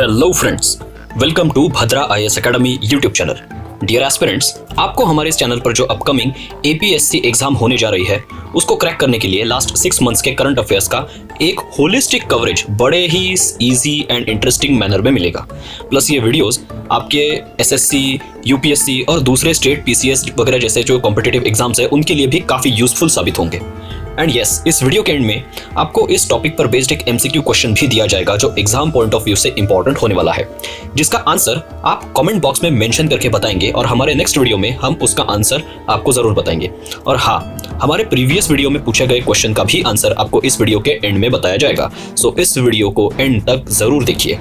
Hello friends, welcome to Bhadra IAS academy YouTube channel. Dear aspirants, आपको हमारे इस channel पर जो अपकमिंग एपीएससी एग्जाम होने जा रही है उसको क्रैक करने के लिए लास्ट 6 मंथ्स के करंट अफेयर्स का एक होलिस्टिक कवरेज बड़े ही इजी एंड इंटरेस्टिंग मैनर में मिलेगा। प्लस ये वीडियोस आपके एसएससी, यूपीएससी और दूसरे स्टेट पीसीएस वगैरह जैसे जो कॉम्पिटिटिव एग्जाम्स है उनके लिए भी काफ़ी यूजफुल साबित होंगे। एंड यस, इस वीडियो के एंड में आपको इस टॉपिक पर बेस्ड एक एमसीक्यू क्वेश्चन भी दिया जाएगा जो एग्जाम पॉइंट ऑफ व्यू से इंपॉर्टेंट होने वाला है, जिसका आंसर आप कमेंट बॉक्स में मेंशन करके बताएंगे और हमारे नेक्स्ट वीडियो में हम उसका आंसर आपको जरूर बताएंगे। और हाँ, हमारे प्रीवियस वीडियो में पूछे गए क्वेश्चन का भी आंसर आपको इस वीडियो के एंड में बताया जाएगा। सो इस वीडियो को एंड तक जरूर देखिए।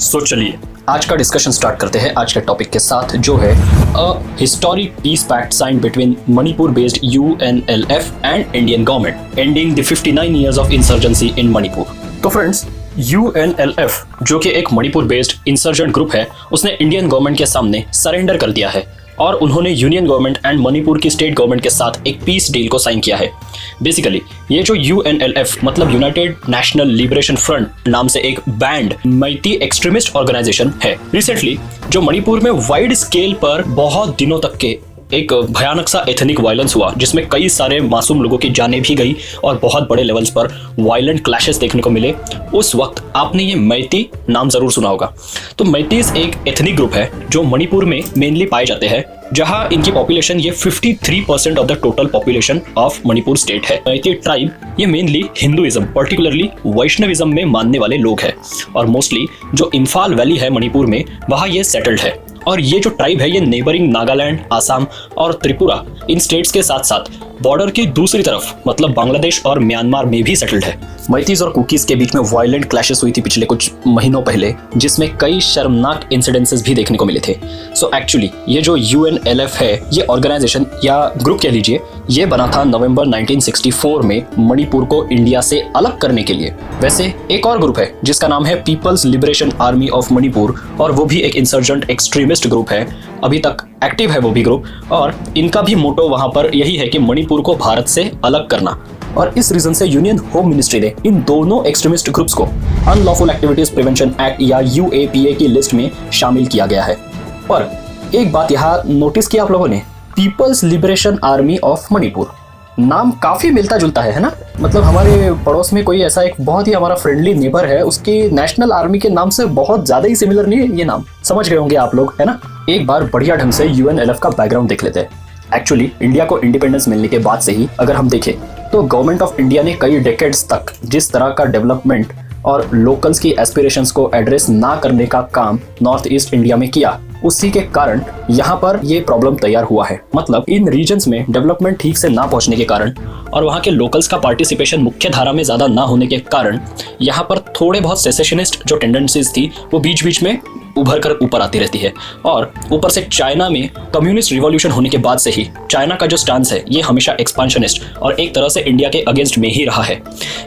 सो चलिए आज का डिस्कशन स्टार्ट करते हैं आज के टॉपिक के साथ, जो है a historic peace pact sign between Manipur based UNLF and Indian government ending the 59 years of insurgency in Manipur. तो फ्रेंड्स, यूएनएलएफ जो कि एक मणिपुर बेस्ड इंसर्जेंट ग्रुप है, उसने इंडियन गवर्नमेंट के सामने सरेंडर कर दिया है और उन्होंने यूनियन गवर्नमेंट एंड मणिपुर की स्टेट गवर्नमेंट के साथ एक पीस डील को साइन किया है। बेसिकली ये जो यूएनएलएफ मतलब यूनाइटेड नेशनल लिबरेशन फ्रंट नाम से एक बैंड मैती एक्सट्रीमिस्ट ऑर्गेनाइजेशन है, रिसेंटली जो मणिपुर में वाइड स्केल पर बहुत दिनों तक के एक भयानक सा एथनिक वायलेंस हुआ, जिसमें कई सारे मासूम लोगों की जानें भी गई और बहुत बड़े लेवल्स पर वायलेंट क्लैशेस देखने को मिले। उस वक्त आपने ये मैती नाम जरूर सुना होगा। तो मैतीज एक एथनिक ग्रुप है जो मणिपुर में मेनली पाए जाते हैं, जहां इनकी पॉपुलेशन ये 53% of the total population of Manipur state है। मैती ट्राइब ये मेनली हिंदुइज्म, पर्टिकुलरली वैष्णविज्म में मानने वाले लोग हैं और मोस्टली जो इम्फाल वैली है मणिपुर में वहां ये सेटल्ड है। और ये जो ट्राइब है ये नेबरिंग नागालैंड, आसाम और त्रिपुरा इन स्टेट्स के साथ साथ बॉर्डर की दूसरी तरफ मतलब बांग्लादेश और म्यांमार में भी सेटल्ड है। मैतीज और कुकीज के बीच में वायलेंट क्लैशेस हुई थी पिछले कुछ महीनों पहले, जिसमें कई शर्मनाक इंसिडेंसेस भी देखने को मिले थे। सो एक्चुअली ये जो यूएनएलएफ है, ये ऑर्गेनाइजेशन या ग्रुप कह लीजिए, ये बना था नवंबर 1964 में मणिपुर को इंडिया से अलग करने के लिए। वैसे एक और ग्रुप है जिसका नाम है people's liberation army of Manipur, और वो भी एक इंसर्जेंट एक्सट्रीमिस्ट ग्रुप है, अभी तक एक्टिव है वो भी ग्रुप, और इनका भी मोटो वहां पर यही है कि मणिपुर को भारत से अलग करना। और इस रीजन से यूनियन होम मिनिस्ट्री ने इन दोनों एक्सट्रीमिस्ट ग्रुप्स को अनलॉफुल एक्टिविटीज प्रिवेंशन एक्ट या यूएपीए की लिस्ट में शामिल किया गया है। पर एक बात यहाँ नोटिस किया आप लोगों ने, people's liberation army of Manipur नाम काफी मिलता जुलता है ना। मतलब हमारे पड़ोस में कोई ऐसा एक बहुत ही हमारा फ्रेंडली नेबर है, उसकी नेशनल आर्मी के नाम से बहुत ज्यादा ही सिमिलर नहीं है ये नाम। समझ गए होंगे आप लोग, है ना। एक बार बढ़िया ढंग से यूएनएलएफ का बैकग्राउंड देख लेते हैं। एक्चुअली इंडिया को इंडिपेंडेंस मिलने के बाद से ही अगर हम देखें तो गवर्नमेंट ऑफ इंडिया ने कई डेकेड्स तक जिस तरह का डेवलपमेंट और लोकल्स की एस्पिरेशंस को एड्रेस ना करने का काम नॉर्थ ईस्ट इंडिया में किया, उसी के कारण यहाँ पर ये प्रॉब्लम तैयार हुआ है। मतलब इन रीजन्स में डेवलपमेंट ठीक से ना पहुंचने के कारण और वहाँ के लोकल्स का पार्टिसिपेशन मुख्य धारा में ज्यादा ना होने के कारण यहाँ पर थोड़े बहुत सेसेशनिस्ट जो टेंडेंसीज थी वो बीच बीच में उभर कर ऊपर आती रहती है। और ऊपर से चाइना में कम्युनिस्ट रिवॉल्यूशन होने के बाद से ही चाइना का जो स्टांस है ये हमेशा एक्सपांशनिस्ट और एक तरह से इंडिया के अगेंस्ट में ही रहा है।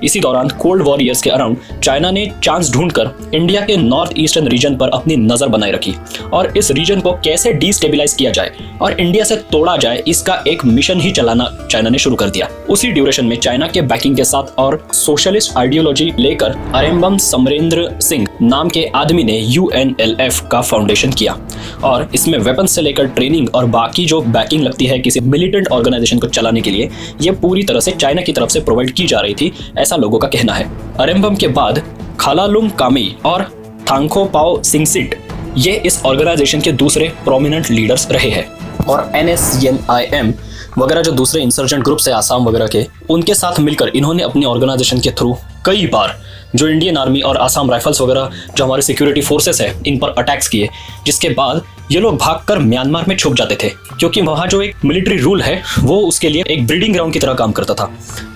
इसी दौरान कोल्ड वॉर ईयर्स के अराउंड चाइना ने चांस ढूंढकर इंडिया के नॉर्थ ईस्टर्न रीजन पर अपनी नजर बनाए रखी और इस रीजन को कैसे डिस्टेबलाइज किया जाए और इंडिया से तोड़ा जाए, इसका एक मिशन ही चलाना चाइना ने शुरू कर दिया। उसी ड्यूरेशन में चाइना के बैकिंग के साथ और सोशलिस्ट आइडियोलॉजी लेकर अरेम्बम समरेंद्र सिंह नाम के आदमी ने यूएनएलएफ का फाउंडेशन किया और इसमें वेपन से लेकर ट्रेनिंग और बाकी जो बैकिंग लगती है किसी मिलिटेंट ऑर्गेनाइजेशन को चलाने के लिए, ये पूरी तरह से चाइना की तरफ से प्रोवाइड की जा रही थी, ऐसा लोगों का कहना है। अरेम्बम के बाद खालालुंग कामी और थांगखो पाओ सिंगसिट ये इस ऑर्गेनाइजेशन के दूसरे प्रोमिनेंट लीडर्स रहे हैं। और NSCNIM वगैरह जो दूसरे इंसर्जेंट ग्रुप्स है आसाम वगैरह के, उनके साथ मिलकर इन्होंने अपनी ऑर्गेनाइजेशन के थ्रू कई बार जो इंडियन आर्मी और आसाम राइफल्स वगैरह जो हमारे सिक्योरिटी फोर्सेस है इन पर अटैक्स किए, जिसके बाद ये लोग भागकर म्यांमार में छुप जाते थे क्योंकि वहाँ जो एक मिलिट्री रूल है वो उसके लिए एक ब्रीडिंग ग्राउंड की तरह काम करता था।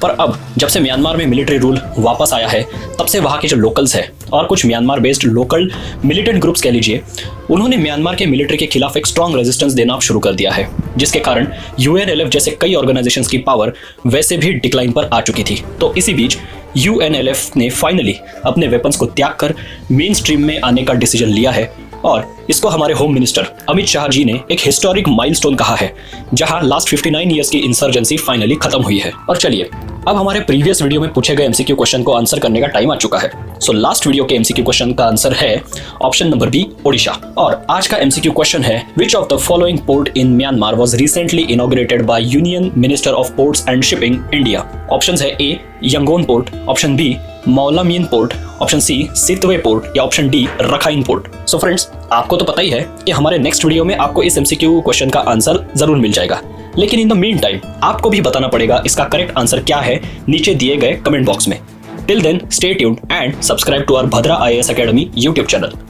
पर अब जब से म्यांमार में मिलिट्री रूल वापस आया है, तब से वहाँ के जो लोकल्स है और कुछ Myanmar based local militant groups कह लीजिए, उन्होंने म्यांमार के मिलिट्री के खिलाफ एक स्ट्रॉन्ग रेजिस्टेंस देना शुरू कर दिया है, जिसके कारण यूएनएलएफ जैसे कई ऑर्गेनाइजेशंस की पावर वैसे भी डिक्लाइन पर आ चुकी थी। तो इसी बीच यूएनएलएफ ने फाइनली अपने वेपन्स को त्याग कर मेन स्ट्रीम में आने का डिसीजन लिया है और इसको हमारे होम मिनिस्टर अमित शाह जी ने एक हिस्टोरिक माइलस्टोन कहा है, जहां लास्ट 59 इयर्स की इंसर्जेंसी फाइनली खत्म हुई है। और चलिए अब हमारे प्रीवियस वीडियो में पूछे गए एमसीक्यू क्वेश्चन को आंसर करने का टाइम आ चुका है। सो लास्ट वीडियो के एमसीक्यू क्वेश्चन का आंसर है ऑप्शन नंबर बी, ओडिशा। और आज का एमसीक्यू क्वेश्चन है, which of the following port in Myanmar was recently inaugurated by union minister of ports and shipping India. Options है A, Yangon port, option B, Mawlamyine port, option C, Sittwe port या option D, Rakhine port. So friends, आपको तो पता ही है कि हमारे next video में आपको इस एमसीक्यू क्वेश्चन का आंसर जरूर मिल जाएगा, लेकिन इन द मीन टाइम आपको भी बताना पड़ेगा इसका करेक्ट आंसर क्या है नीचे दिए गए कमेंट बॉक्स में। Till then stay tuned and subscribe to our Bhadra IAS Academy YouTube channel.